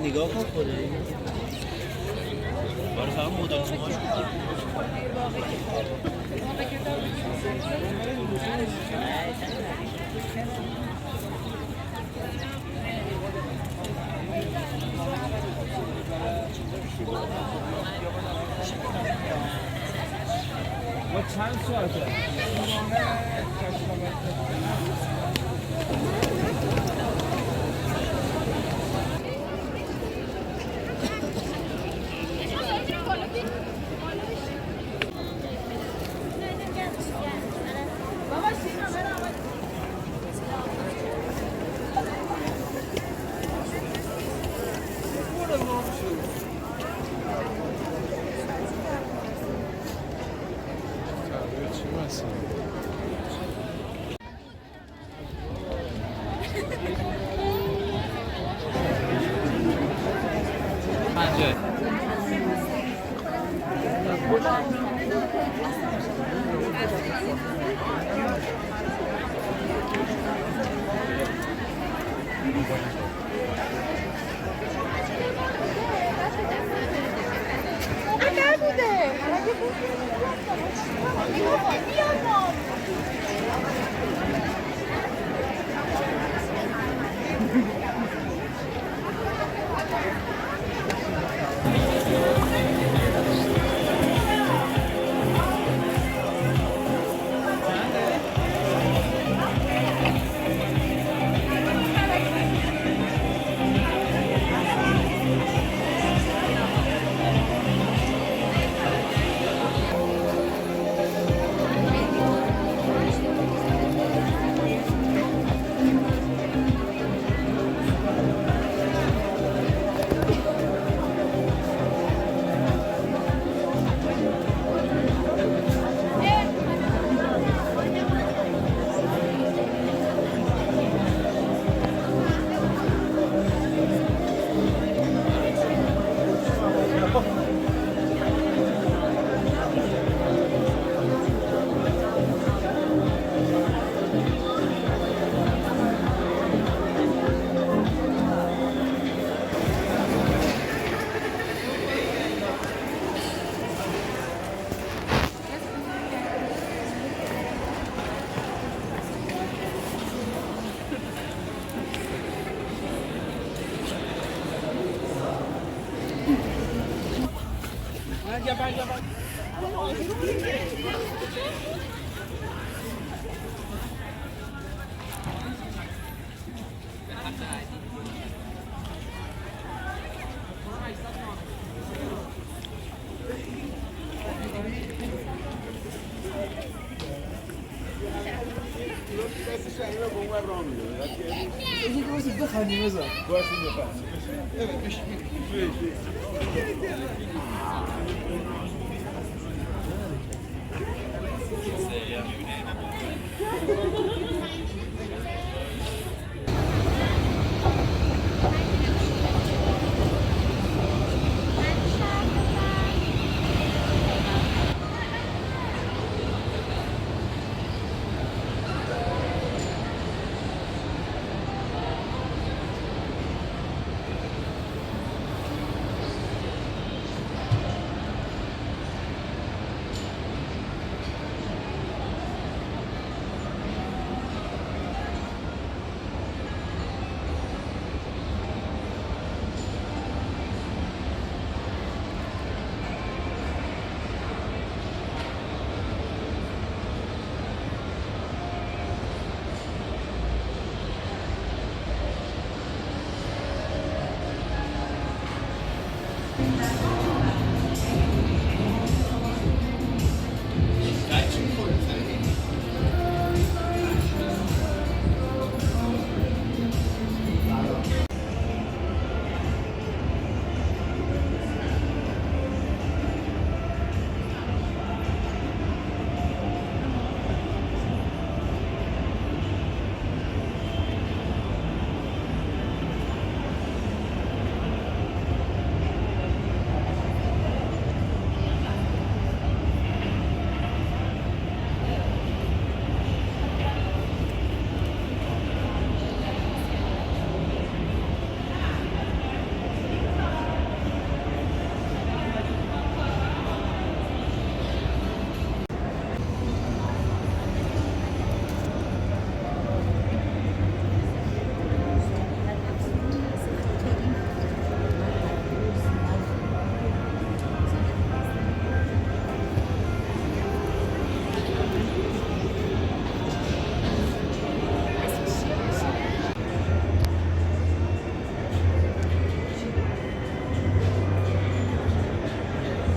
نگاه کن خدایی برای فهم مدارم هاش با چند ساعته؟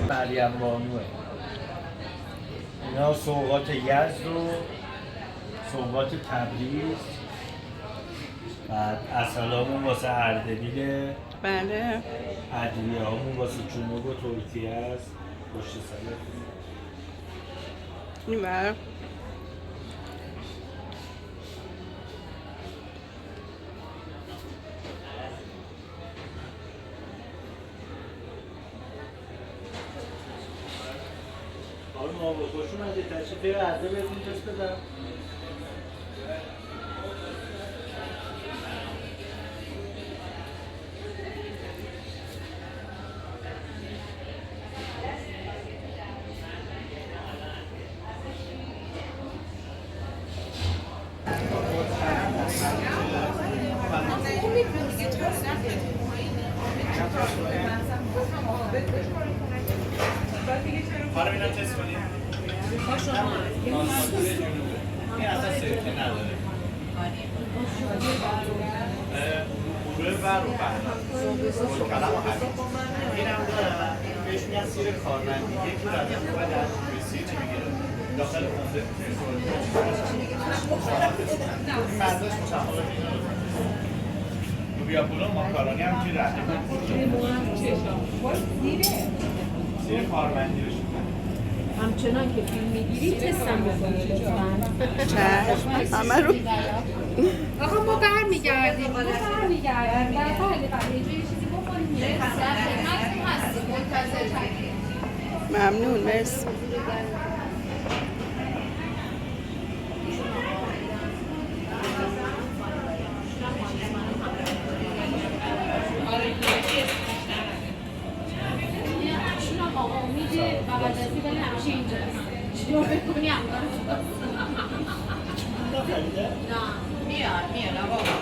مریم بانوه اینا سوغات یزد و سوغات تبریز بعد اصلامون واسه اردبیله بله ادویه هامون واسه جنوب و ترکیه است پشت سر این بر آره ما خوشون از تشریف عرضه بهتون جست بدم خانم اینا تست کنیم این اصلا سرکه نداره گروه بر و بر کلم و حمید این هم دارم بهش میگن سیر کارمندی یکی رو از این باید از روی سیر چی میگیره داخل خونده مرداش مشخصه بیا پولو ماکارونی هم که رده سیر کارمندی رو همچنان که فیلم میگیری تستم بکنید لطفاً. چشم همه رو آقا ما برمیگردیم بعد یه چیزی بکنیم خدمتتون هستیم منتظر ممنون مرسی میاد آقا